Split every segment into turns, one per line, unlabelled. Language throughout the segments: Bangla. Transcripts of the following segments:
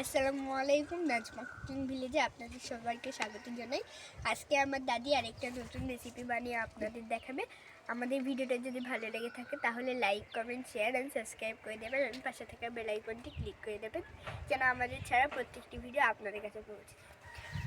আসসালামু আলাইকুম। নাজমা কুকিং ভিলেজে আপনাদের সবাইকে স্বাগত জানাই। আজকে আমার দাদি আরেকটা নতুন রেসিপি বানিয়ে আপনাদের দেখাবে। আমাদের ভিডিওটা যদি ভালো লেগে থাকে তাহলে like, comment, share and subscribe করে দেবেন এবং পাশে থাকা বেল আইকনটি ক্লিক করে দেবেন যেন আমাদের ছাড়া প্রত্যেকটি ভিডিও আপনাদের কাছে পৌঁছে।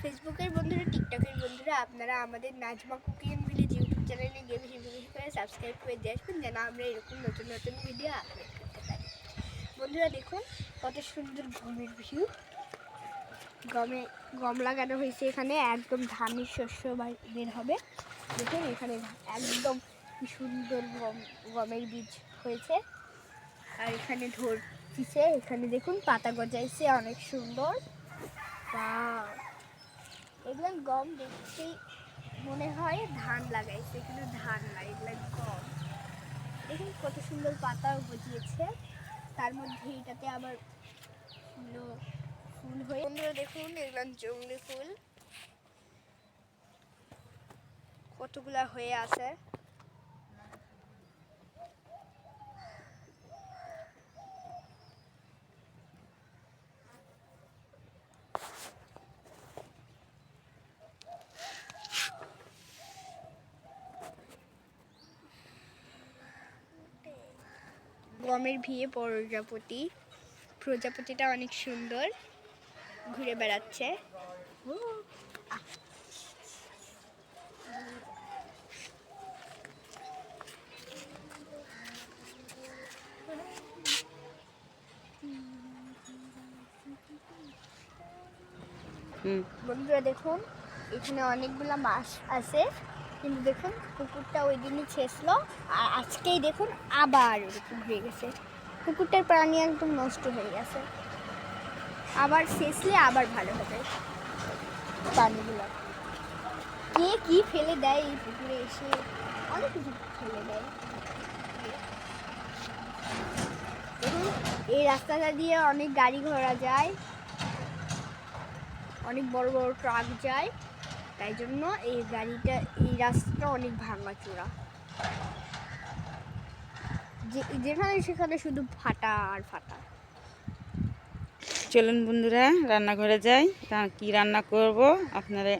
ফেসবুকের বন্ধুরা, টিকটকের বন্ধুরা, আপনারা আমাদের নাজমা কুকিং ভিলেজ ইউটিউব চ্যানেলে গিয়ে বেশি বেশি করে সাবস্ক্রাইব করে দিয়ে আসবেন যেন আমরা এরকম নতুন নতুন ভিডিও আপলোড করতে পারি। বন্ধুরা দেখুন কত সুন্দর গমের ভিউ। গম লাগানো হয়েছে এখানে, একদম ধানের শস্য বের হবে। দেখুন এখানে একদম কি সুন্দর গমের বীজ হয়েছে। আর এখানে ধরছে, এখানে দেখুন পাতা গজাইছে অনেক সুন্দর। এগুলো গম দেখতেই মনে হয় ধান লাগাইছে, কিন্তু ধান না, এগুলো গম। দেখুন কত সুন্দর পাতাও গজিয়েছে, তার মধ্যে এটাতে আবার ফুল হয়ে। বন্ধুরা দেখুন এগুলো জংলি ফুল, কতগুলা হয়ে আছে। গমের ভিয়ে প্রজাপতিটা অনেক সুন্দর ঘুরে বেড়াচ্ছে। বন্ধুরা দেখুন এখানে অনেকগুলা মাছ আছে, কিন্তু দেখুন পুকুরটা ওই দিনই ছেঁচলো আর আজকেই দেখুন আবার ওরকম হয়ে গেছে। পুকুরটার প্রাণী একদম নষ্ট হয়ে গেছে, আবার ছেঁচলে আবার ভালো হবে প্রাণীগুলো। কে কি ফেলে দেয় এই পুকুরে এসে, অনেক কিছু ফেলে দেয়। দেখুন এই রাস্তাটা দিয়ে অনেক গাড়ি ঘোড়া যায়, অনেক বড় বড় ট্রাক যায়, তাই জন্য এই রাস্তাটা অনেক ভাঙাচোরা। যেখানে সেখানে শুধু ফাটা আর ফাটা।
চলুন বন্ধুরা রান্নাঘরে যাই, কি রান্না করব আপনারা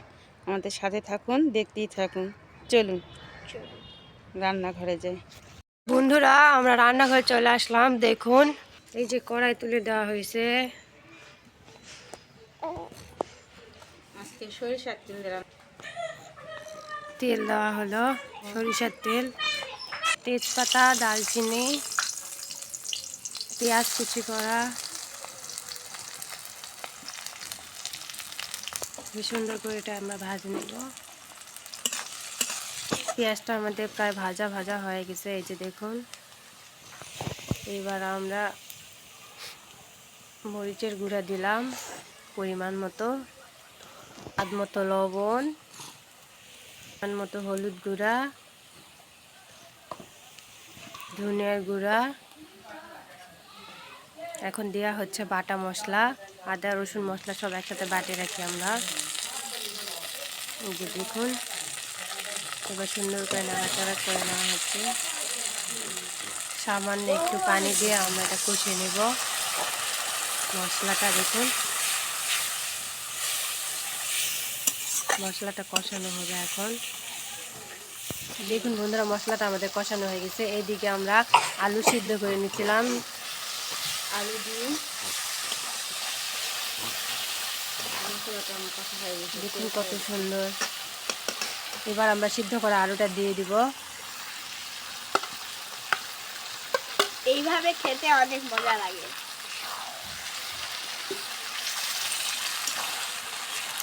আমাদের সাথে থাকুন, দেখতেই থাকুন। চলুন রান্নাঘরে যাই।
বন্ধুরা আমরা রান্নাঘরে চলে আসলাম। দেখুন এই যে কড়াই তুলে দেওয়া হয়েছে,
আজকে সরিষার
তেল দেওয়া হলো, সরিষার তেল, তেজপাতা, দালচিনি, পেঁয়াজ কুচি করা, সুন্দর করে এটা আমরা ভাজে নেব। পেঁয়াজটা আমাদের প্রায় ভাজা ভাজা হয়ে গেছে, এই যে দেখুন। এবার আমরা মরিচের গুঁড়া দিলাম পরিমাণ মতো, স্বাদ মতো লবণ, পরিমাণ মতো হলুদ গুঁড়া, ধনিয়ার গুঁড়া। এখন দেওয়া হচ্ছে বাটা মশলা, আদা রসুন মশলা সব একসাথে বাটে রাখি আমরা। এই যে দেখুন এবার সুন্দর করে নাড়াচাড়া করে নেওয়া হচ্ছে। সামান্য একটু পানি দিয়ে আমরা এটা কষিয়ে নেব মশলাটা। দেখুন মশলাটা কষানো হবে এখন। দেখুন বন্ধুরা মশলাটা আমাদের কষানো হয়ে গেছে। এইদিকে আমরা আলু সিদ্ধ করে নিচ্ছিলাম, আলু দিয়ে দেখুন কত সুন্দর। এবার আমরা সিদ্ধ করা আলুটা দিয়ে দিব।
এইভাবে খেতে অনেক মজা লাগে।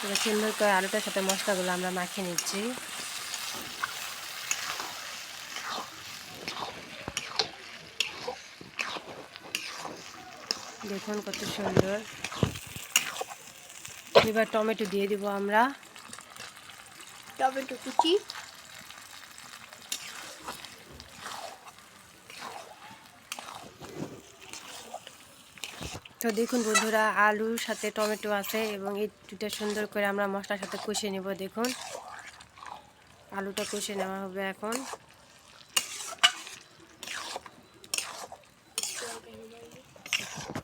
এবার সুন্দর করে আলুটার সাথে মশলাগুলো আমরা মাখিয়ে নিচ্ছি। দেখুন কত সুন্দর। এবার টমেটো দিয়ে দিব আমরা,
টমেটো কুচি।
তো দেখুন বন্ধুরা আলুর সাথে টমেটো আছে এবং এই দুটা সুন্দর করে আমরা মশলার সাথে কষিয়ে নেব। দেখুন আলুটা কষিয়ে নেওয়া হবে এখন।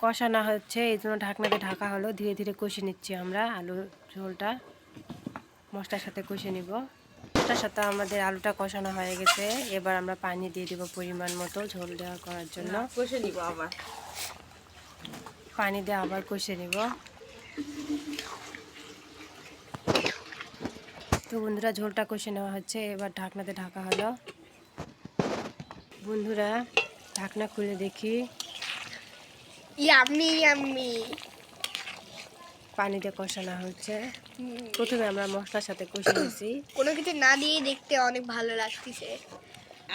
কষানো হচ্ছে, এই জন্য ঢাকনাতে ঢাকা হলো। ধীরে ধীরে কষে নিচ্ছি আমরা আলুর ঝোলটা, মশলার সাথে কষে নিব। মশলার সাথে আমাদের আলুটা কষানো হয়ে গেছে। এবার আমরা পানি দিয়ে দিব পরিমাণ মতো ঝোল দেওয়া করার জন্য।
কষে নিব আবার,
পানি দিয়ে আবার কষে নিব। তো বন্ধুরা ঝোলটা কষে নেওয়া হচ্ছে, এবার ঢাকনাতে ঢাকা হলো। বন্ধুরা ঢাকনা খুলে দেখি,
ইয়াম্মি ইয়াম্মি।
পানি দিয়ে কষানো হচ্ছে। প্রথমে আমরা মশলার সাথে কষে নিয়েছি।
কোনো কিছু না দিয়েই দেখতে অনেক ভালো লাগতেছে।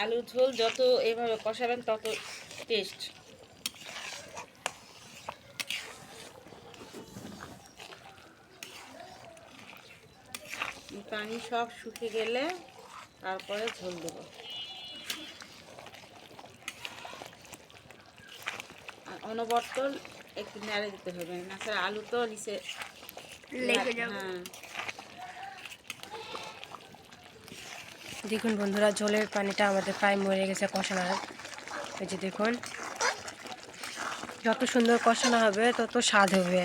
আলুর ঝোল যত এভাবে কষাবেন তত টেস্ট। পানি সব শুকে গেলে তারপরে ঝোল দেব। আর অনবরত একটু নেড়ে দিতে হবে, না ছাড়া আলু তো নিচে
লেগে যাবে।
হ্যাঁ।
দেখুন বন্ধুরা ঝোলের পানিটা আমাদের প্রায় মরে গেছে কষানোর। এই যে দেখুন, যত সুন্দর কষানো হবে তত স্বাদ হবে।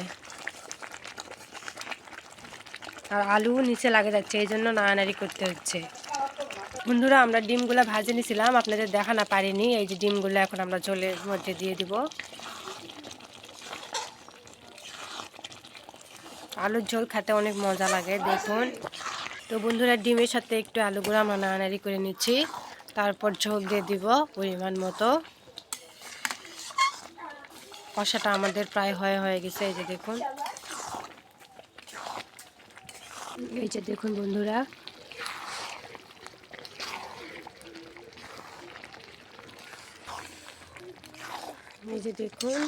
আর আলু নিচে লাগে যাচ্ছে, এই জন্য নাড়ানাড়ি করতে হচ্ছে। বন্ধুরা আমরা ডিমগুলো ভাজে নিয়েছিলাম, আপনাদের দেখানো পারিনি। এই যে ডিমগুলো এখন আমরা ঝোলের মধ্যে দিয়ে দিব। আলুর ঝোল খেতে অনেক মজা লাগে দেখুন। তো বন্ধুরা ডিমের সাথে একটু আলুগুলো আমরা নাড়ানাড়ি করে নিচ্ছি, তারপর ঝোল দিয়ে দিব পরিমাণ মতো। কষাটা আমাদের প্রায় হয়ে গেছে। এই যে দেখুন, এই যে দেখুন বন্ধুরা, এই যে দেখুন।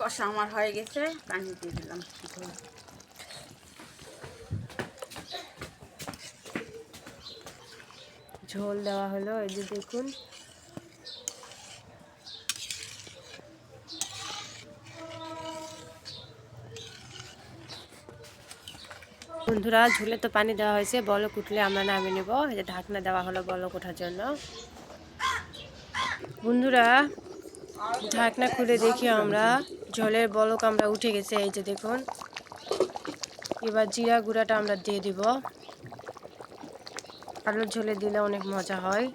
কষা আমার হয়ে গেছে, পানি দিয়ে দিলাম।
ঝোল দেওয়া হলো, এই যে দেখুন। বন্ধুরা ঝোলে তো পানি দেওয়া হয়েছে, বলক উঠলে আমরা নামিয়ে নেব। এই যে ঢাকনা দেওয়া হলো বলক ওঠার জন্য। বন্ধুরা ঢাকনা খুলে দেখি আমরা, ঝোলের বলক আমরা উঠে গেছে। এই যে দেখুন, এবার জিরা গুঁড়াটা আমরা দিয়ে দিব। আলুর ঝোলে দিলে অনেক মজা হয়।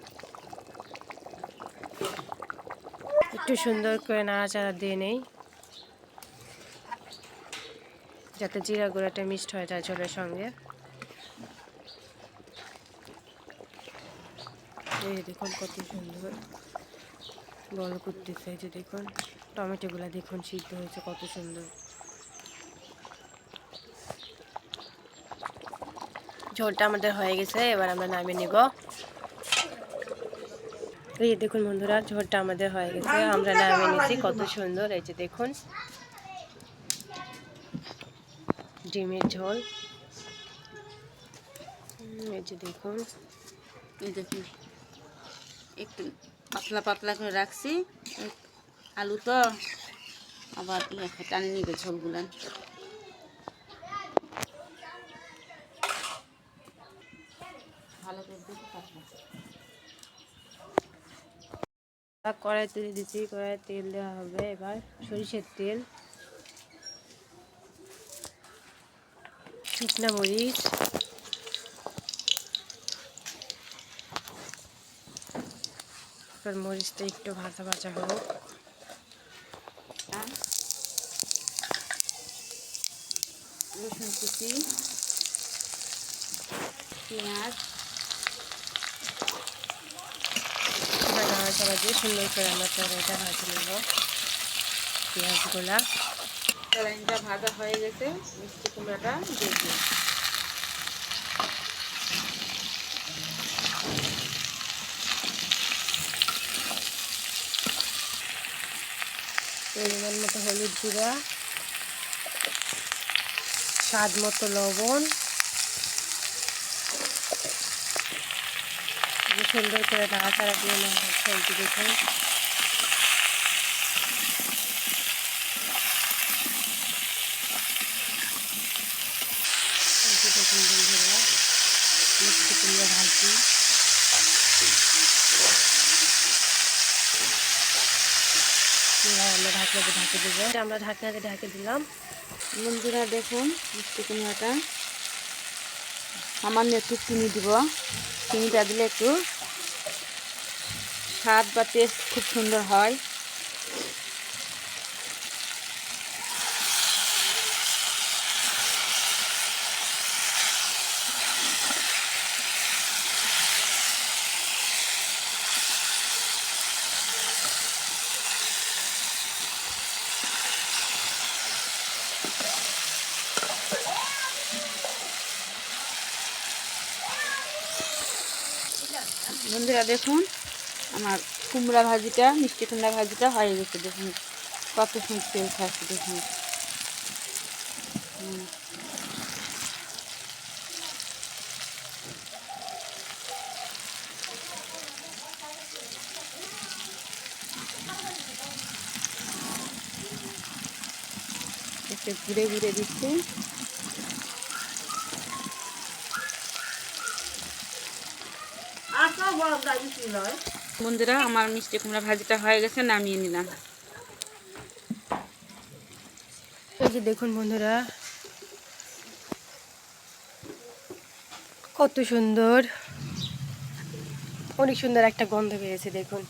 একটু সুন্দর করে নাড়াচাড়া দিয়ে নেই, যাতে জিরা গুঁড়াটা মিক্সড হয়ে যায় ঝোলের সঙ্গে। এই দেখুন কত সুন্দর বল করতেছে। এই যে দেখুন টমেটোগুলো দেখুন সিদ্ধ হয়েছে কত সুন্দর। ঝোলটা আমাদের হয়ে গেছে, এবার আমরা নামিয়ে নিব। এই দেখুন বন্ধুরা ঝোলটা আমাদের হয়ে গেছে, আমরা নামিয়ে নিচ্ছি। কত সুন্দর, এই যে দেখুন ডিমের ঝোল। এই যে দেখুন,
এই দেখুন একটু পাতলা পাতলা করে রাখছি, আলু তো আবার টানে নিবে ঝোলগুলান। ভালো করে দেখে পাতলা।
কড়াই তেল দিচ্ছি, কড়াই তেল দেওয়া হবে এবার সরিষার তেল, শুকনা মরিচ, মরিচটা একটু ভাজা ভাজা হোক।
রসুন কুচি, পেঁয়াজ,
নাড়াচাড়া দিয়ে সুন্দর করে আমরা তরকারিটা ভাজে নেব। পেঁয়াজগুলা
তরকারিটা ভাজা হয়ে গেছে, মিষ্টি কুমড়াটা দিয়ে দিই।
পরিমাণ মতো হলুদ গুঁড়া, স্বাদ মতো লবণ, সুন্দর করে নাড়াচাড়া দিয়ে নেওয়া হচ্ছে। এই দেখুন বন্ধুরা মিষ্টি কুমড়া ভাজি। আমরা ঢাকনাতে ঢাকে দেবো। আমরা ঢাকনাতে ঢাকে দিলাম।
বন্ধুরা দেখুন মিষ্টি কুমড়াটা, সামান্য একটু চিনি দিব। চিনিটা দিলে একটু স্বাদ বা টেস্ট খুব সুন্দর হয়। বন্ধুরা দেখুন আমার কুমড়া ভাজিটা, মিষ্টি কুমড়া ভাজিটা হয়ে গেছে। দেখুন কত সুন্দর তেল থাকছে। দেখুন একটু ঘুরে ঘুরে দিচ্ছি। বন্ধুরা আমার মিষ্টি কুমড়া ভাজিটা হয়ে গেছে, নামিয়ে নিলাম।
এই যে দেখুন বন্ধুরা কত সুন্দর, অনেক সুন্দর একটা গন্ধ বেরিয়েছে। দেখুন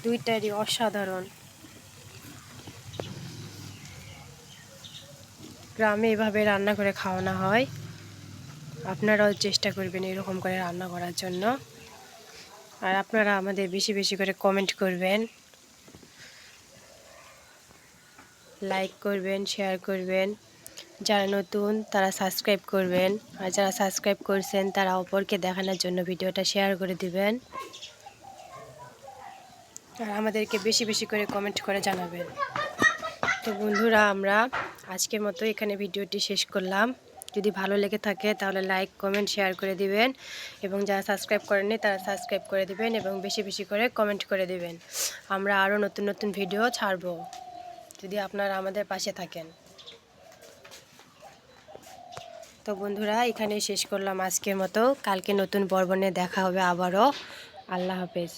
দুইটারই অসাধারণ। গ্রামে এভাবে রান্না করে খাওয়ানো হয়, আপনারাও চেষ্টা করবেন এরকম করে রান্না করার জন্য। আর আপনারা আমাদের বেশি বেশি করে কমেন্ট করবেন, লাইক করবেন, শেয়ার করবেন। যারা নতুন তারা সাবস্ক্রাইব করবেন, আর যারা সাবস্ক্রাইব করছেন তারা অপরকে দেখানোর জন্য ভিডিওটা শেয়ার করে দিবেন। আর আমাদেরকে বেশি বেশি করে কমেন্ট করে জানাবেন। তো বন্ধুরা আমরা আজকের মতো এখানে ভিডিওটি শেষ করলাম। যদি ভালো লেগে থাকে তাহলে লাইক কমেন্ট শেয়ার করে দিবেন, এবং যারা সাবস্ক্রাইব করেননি তারা সাবস্ক্রাইব করে দিবেন এবং বেশি বেশি করে কমেন্ট করে দিবেন। আমরা আরও নতুন নতুন ভিডিও ছাড়ব যদি আপনারা আমাদের পাশে থাকেন। তো বন্ধুরা এখানেই শেষ করলাম আজকের মতো। কালকে নতুন পর্ব নিয়ে দেখা হবে আবারও। আল্লাহ হাফেজ।